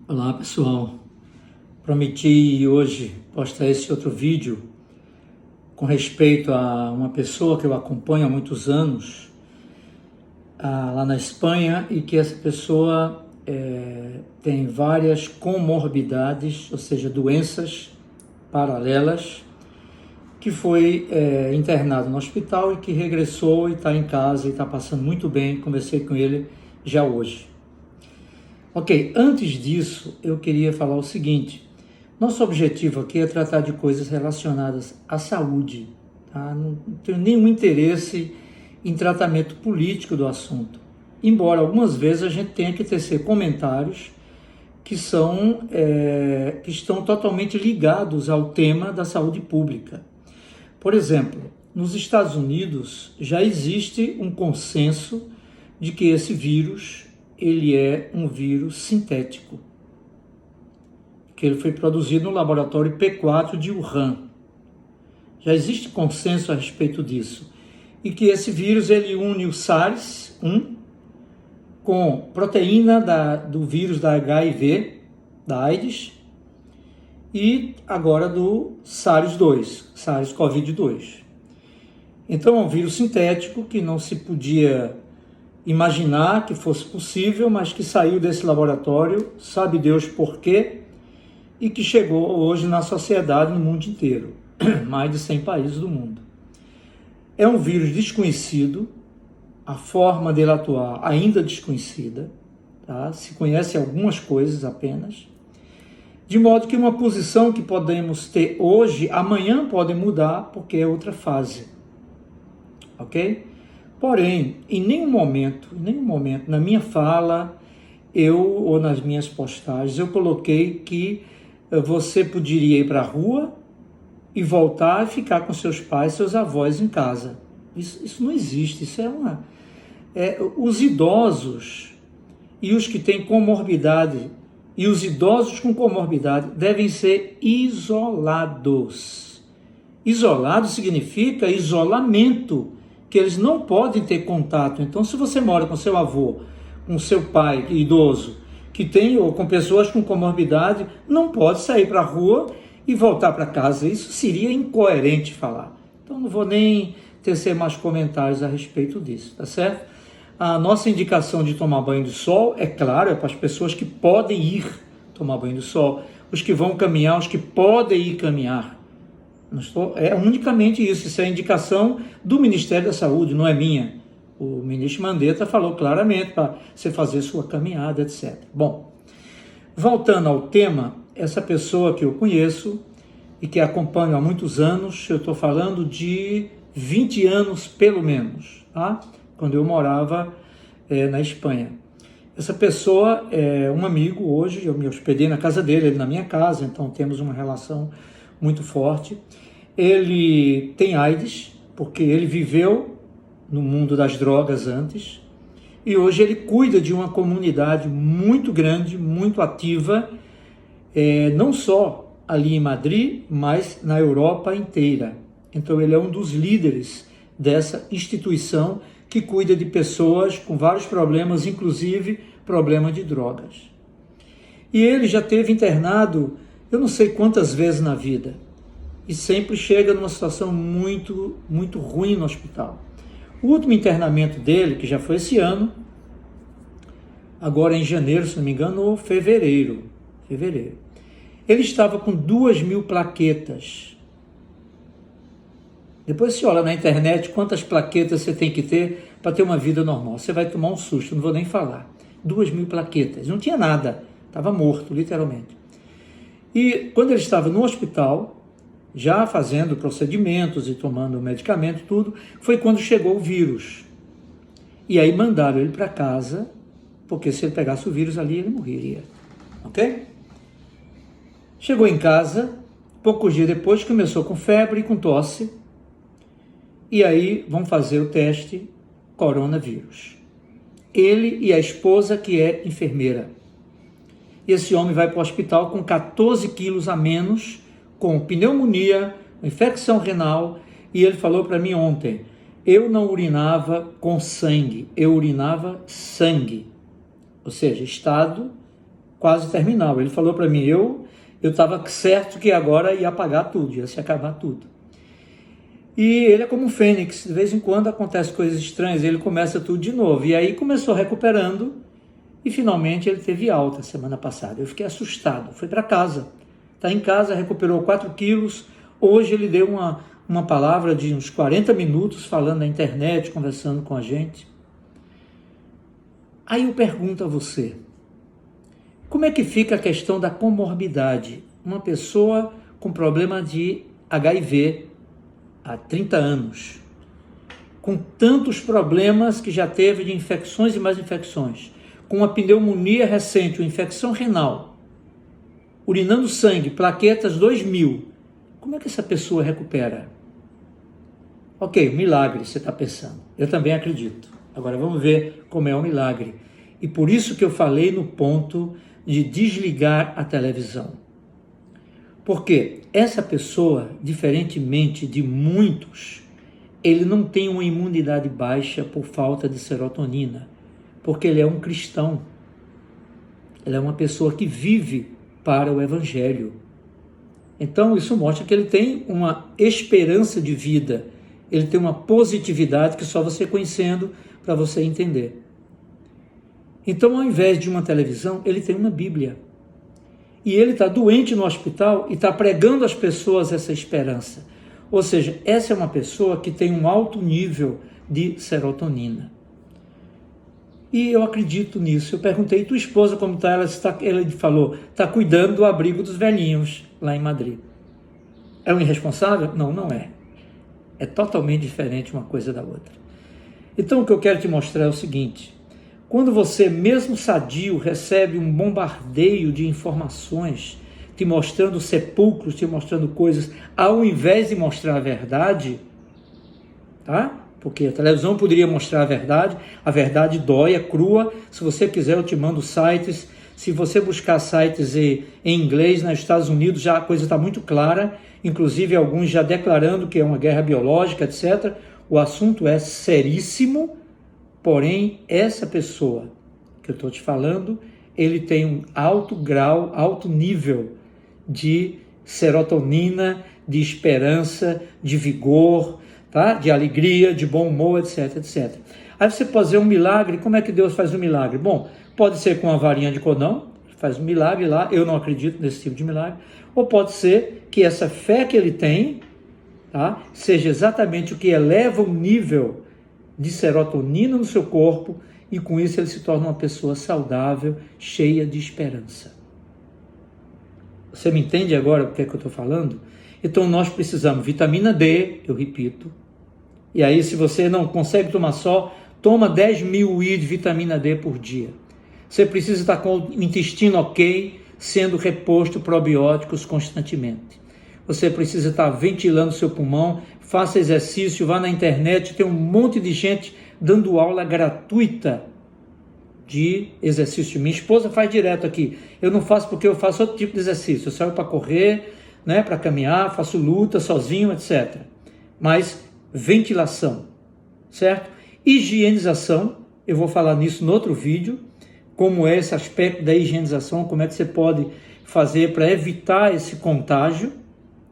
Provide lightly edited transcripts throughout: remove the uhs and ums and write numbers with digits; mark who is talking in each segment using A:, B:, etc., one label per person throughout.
A: Olá pessoal, prometi hoje postar esse outro vídeo com respeito a uma pessoa que eu acompanho há muitos anos lá na Espanha e que essa pessoa tem várias comorbidades, ou seja, doenças paralelas, que foi internado no hospital e que regressou e está em casa e está passando muito bem. Conversei com ele já hoje. Ok, antes disso, eu queria falar o seguinte: nosso objetivo aqui é tratar de coisas relacionadas à saúde, tá? Não tenho nenhum interesse em tratamento político do assunto, embora algumas vezes a gente tenha que tecer comentários que estão totalmente ligados ao tema da saúde pública. Por exemplo, nos Estados Unidos já existe um consenso de que esse vírus ele é um vírus sintético, que ele foi produzido no laboratório P4 de Wuhan. Já existe consenso a respeito disso. E que esse vírus ele une o SARS-1 com proteína do vírus da HIV, da AIDS, e agora do SARS-2, SARS-CoV-2. Então é um vírus sintético que não se podia imaginar que fosse possível, mas que saiu desse laboratório, sabe Deus por quê, e que chegou hoje na sociedade no mundo inteiro, mais de 100 países do mundo. É um vírus desconhecido, a forma dele atuar ainda desconhecida, tá? Se conhece algumas coisas apenas, de modo que uma posição que podemos ter hoje, amanhã pode mudar, porque é outra fase, ok? Porém, em nenhum momento, na minha fala, ou nas minhas postagens, eu coloquei que você poderia ir para a rua e voltar e ficar com seus pais, seus avós em casa. Isso não existe, isso os idosos e os que têm comorbidade, e os idosos com comorbidade devem ser isolados. Isolado significa isolamento, que eles não podem ter contato. Então, se você mora com seu avô, com seu pai idoso, que tem, ou com pessoas com comorbidade, não pode sair para a rua e voltar para casa. Isso seria incoerente falar. Então, não vou nem tecer mais comentários a respeito disso, tá certo? A nossa indicação de tomar banho de sol, é claro, é para as pessoas que podem ir tomar banho de sol, os que vão caminhar, os que podem ir caminhar. É unicamente isso é a indicação do Ministério da Saúde, não é minha. O ministro Mandetta falou claramente para você fazer sua caminhada, etc. Bom, voltando ao tema, essa pessoa que eu conheço e que acompanho há muitos anos, eu estou falando de 20 anos pelo menos, tá? Quando eu morava na Espanha. Essa pessoa é um amigo hoje, eu me hospedei na casa dele, ele na minha casa, então temos uma relação muito forte. Ele tem AIDS, porque ele viveu no mundo das drogas antes, e hoje ele cuida de uma comunidade muito grande, muito ativa, não só ali em Madrid, mas na Europa inteira. Então ele é um dos líderes dessa instituição que cuida de pessoas com vários problemas, inclusive problema de drogas. E ele já teve internado, eu não sei quantas vezes na vida, e sempre chega numa situação muito, muito ruim no hospital. O último internamento dele, que já foi esse ano, agora em janeiro, se não me engano, ou fevereiro. Ele estava com 2.000 plaquetas. Depois você olha na internet quantas plaquetas você tem que ter para ter uma vida normal. Você vai tomar um susto, não vou nem falar. 2.000 plaquetas, não tinha nada, estava morto, literalmente. E quando ele estava no hospital, já fazendo procedimentos e tomando medicamento, tudo, foi quando chegou o vírus. E aí mandaram ele para casa, porque se ele pegasse o vírus ali, ele morreria. Ok? Chegou em casa, poucos dias depois, começou com febre e com tosse. E aí vão fazer o teste coronavírus. Ele e a esposa, que é enfermeira. E esse homem vai para o hospital com 14 quilos a menos, com pneumonia, infecção renal, e ele falou para mim ontem, eu não urinava com sangue, eu urinava sangue, ou seja, estado quase terminal. Ele falou para mim, eu estava certo que agora ia apagar tudo, ia se acabar tudo. E ele é como um fênix, de vez em quando acontecem coisas estranhas, ele começa tudo de novo. E aí começou recuperando e finalmente ele teve alta semana passada. Eu fiquei assustado, foi para casa, está em casa, recuperou 4 quilos. Hoje ele deu uma palavra de uns 40 minutos falando na internet, conversando com a gente. Aí eu pergunto a você, como é que fica a questão da comorbidade? Uma pessoa com problema de HIV há 30 anos, com tantos problemas que já teve de infecções e mais infecções, com uma pneumonia recente, uma infecção renal, urinando sangue, plaquetas 2000, como é que essa pessoa recupera? Ok, milagre, você está pensando. Eu também acredito. Agora vamos ver como é o milagre. E por isso que eu falei no ponto de desligar a televisão. Porque essa pessoa, diferentemente de muitos, ele não tem uma imunidade baixa por falta de serotonina, porque ele é um cristão. Ele é uma pessoa que vive para o Evangelho. Então isso mostra que ele tem uma esperança de vida, ele tem uma positividade que só você conhecendo para você entender. Então, ao invés de uma televisão, ele tem uma Bíblia. E ele está doente no hospital e está pregando às pessoas essa esperança. Ou seja, essa é uma pessoa que tem um alto nível de serotonina. E eu acredito nisso. Eu perguntei, tua esposa como está? Ela falou, está cuidando do abrigo dos velhinhos lá em Madrid. É um irresponsável? Não, não é. É totalmente diferente uma coisa da outra. Então o que eu quero te mostrar é o seguinte, quando você, mesmo sadio, recebe um bombardeio de informações, te mostrando sepulcros, te mostrando coisas, ao invés de mostrar a verdade, tá? Porque a televisão poderia mostrar a verdade dói, é crua. Se você quiser, eu te mando sites. Se você buscar sites em inglês, nos Estados Unidos, já a coisa está muito clara, inclusive alguns já declarando que é uma guerra biológica, etc. O assunto é seríssimo, porém, essa pessoa que eu estou te falando, ele tem um alto grau, alto nível de serotonina, de esperança, de vigor, tá? De alegria, de bom humor, etc, etc. Aí você pode dizer um milagre, como é que Deus faz um milagre? Bom, pode ser com uma varinha de cordão, faz um milagre lá, eu não acredito nesse tipo de milagre, ou pode ser que essa fé que ele tem, tá? Seja exatamente o que eleva o nível de serotonina no seu corpo e com isso ele se torna uma pessoa saudável, cheia de esperança. Você me entende agora o que é que eu estou falando? Então nós precisamos vitamina D, eu repito, e aí se você não consegue tomar só, toma 10.000 UI de vitamina D por dia. Você precisa estar com o intestino ok, sendo reposto probióticos constantemente. Você precisa estar ventilando seu pulmão, faça exercício, vá na internet, tem um monte de gente dando aula gratuita de exercício. Minha esposa faz direto aqui. Eu não faço porque eu faço outro tipo de exercício. Eu saio para correr, né, para caminhar, faço luta sozinho, etc. Mas ventilação, certo? Higienização, eu vou falar nisso no outro vídeo, como é esse aspecto da higienização, como é que você pode fazer para evitar esse contágio,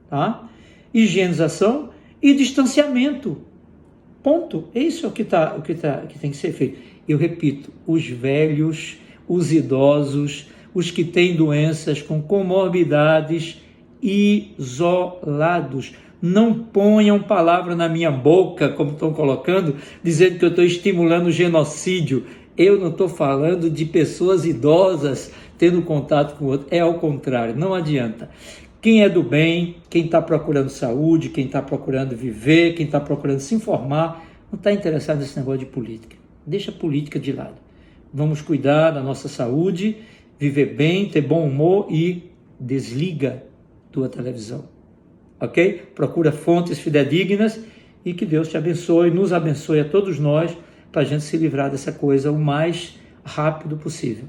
A: tá? Higienização e distanciamento. Ponto. É isso que tem que ser feito. Eu repito, os velhos, os idosos, os que têm doenças com comorbidades, isolados. Não ponham palavra na minha boca, como estão colocando, dizendo que eu estou estimulando o genocídio. Eu não estou falando de pessoas idosas tendo contato com o outro. É ao contrário, não adianta. Quem é do bem, quem está procurando saúde, quem está procurando viver, quem está procurando se informar, não está interessado nesse negócio de política. Deixa a política de lado. Vamos cuidar da nossa saúde, viver bem, ter bom humor e desliga tua televisão. Ok? Procura fontes fidedignas e que Deus te abençoe, nos abençoe a todos nós, para a gente se livrar dessa coisa o mais rápido possível.